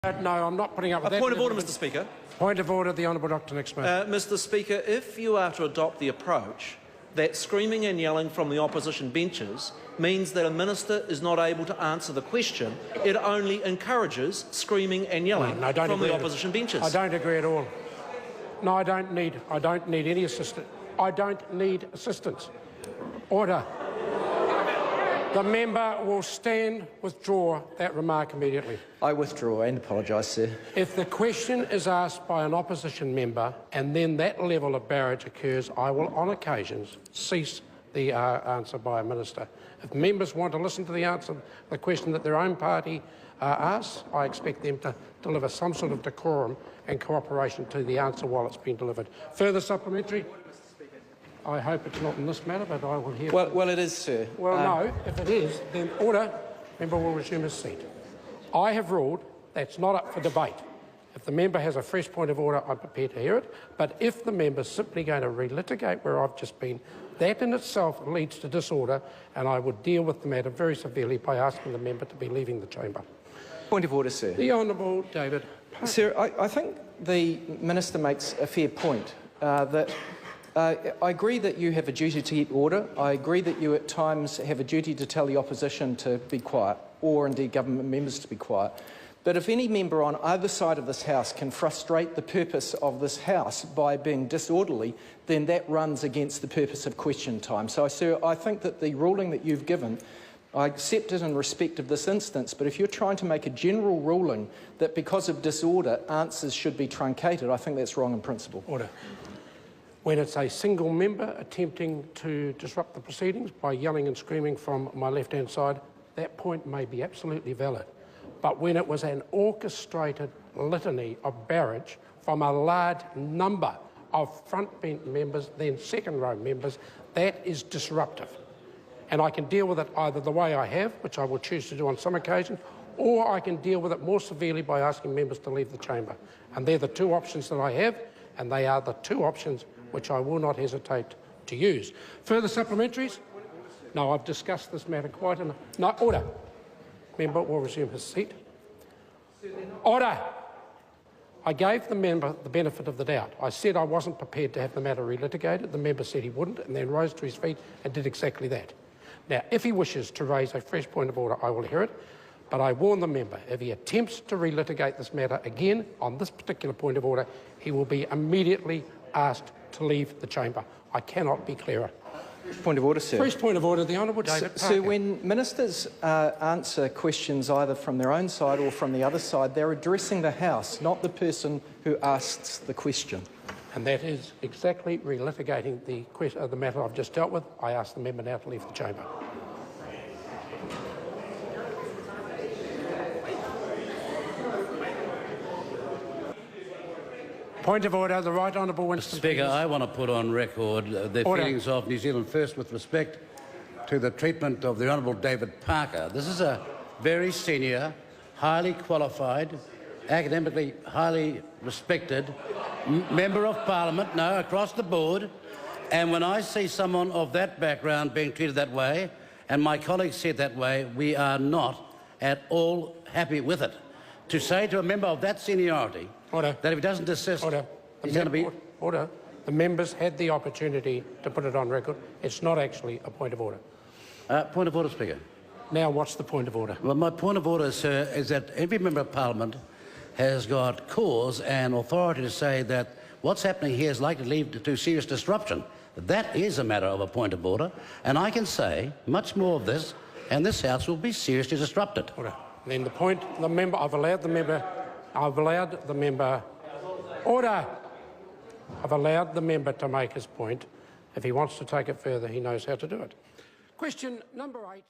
No, I'm not putting up with that. Point of order, Mr Speaker. Point of order, the Honourable Dr Nick Smith. Mr Speaker, if you are to adopt the approach that screaming and yelling from the opposition benches means that a minister is not able to answer the question, it only encourages screaming and yelling from the opposition benches. I don't agree at all. No, I don't need any assistance. I don't need assistance. Order. The member will withdraw that remark immediately. I withdraw and apologise, sir. If the question is asked by an opposition member and then that level of barrage occurs, I will on occasions cease the answer by a minister. If members want to listen to the answer, the question that their own party asks, I expect them to deliver some sort of decorum and cooperation to the answer while it's being delivered. Further supplementary? I hope it's not in this matter, but I will hear... Well, it is, sir. Well, no, if it is, then order. Member will resume his seat. I have ruled that's not up for debate. If the member has a fresh point of order, I'm prepared to hear it. But if the member's simply going to relitigate where I've just been, that in itself leads to disorder, and I would deal with the matter very severely by asking the member to be leaving the chamber. Point of order, sir. The Honourable David Parker. Sir, I think the minister makes a fair point that I agree that you have a duty to keep order. I agree that you at times have a duty to tell the opposition to be quiet, or indeed government members to be quiet. But if any member on either side of this House can frustrate the purpose of this House by being disorderly, then that runs against the purpose of question time. So, sir, I think that the ruling that you've given, I accept it in respect of this instance, but if you're trying to make a general ruling that because of disorder answers should be truncated, I think that's wrong in principle. Order. When it's a single member attempting to disrupt the proceedings by yelling and screaming from my left-hand side, that point may be absolutely valid. But when it was an orchestrated litany of barrage from a large number of front bench members, then second-row members, that is disruptive. And I can deal with it either the way I have, which I will choose to do on some occasions, or I can deal with it more severely by asking members to leave the chamber. And they're the two options that I have, and they are the two options which I will not hesitate to use. Further supplementaries? No, I've discussed this matter quite enough. No, order. Member will resume his seat. Order. I gave the member the benefit of the doubt. I said I wasn't prepared to have the matter relitigated. The member said he wouldn't, and then rose to his feet and did exactly that. Now, if he wishes to raise a fresh point of order, I will hear it, but I warn the member, if he attempts to relitigate this matter again on this particular point of order, he will be immediately asked to leave the chamber. I cannot be clearer. Point of order, sir. First point of order, the Honourable David Parker. So when ministers answer questions either from their own side or from the other side, they're addressing the House, not the person who asks the question. And that is exactly relitigating the matter I've just dealt with. I ask the member now to leave the chamber. Point of order, the Right Honourable Winston. Speaker, I want to put on record the feelings of New Zealand First with respect to the treatment of the Honourable David Parker. This is a very senior, highly qualified, academically highly respected Member of Parliament, across the board, and when I see someone of that background being treated that way, and my colleagues see it that way, we are not at all happy with it. To say to a member of that seniority that if he doesn't desist, he's going to be... Order. The members had the opportunity to put it on record. It's not actually a point of order. Point of order, Speaker. Now, what's the point of order? Well, my point of order, sir, is that every Member of Parliament has got cause and authority to say that what's happening here is likely to lead to serious disruption. That is a matter of a point of order, and I can say much more of this, and this House will be seriously disrupted. Order. Then the member, I've allowed the member, order. I've allowed the member to make his point. If he wants to take it further, he knows how to do it. Question number 8.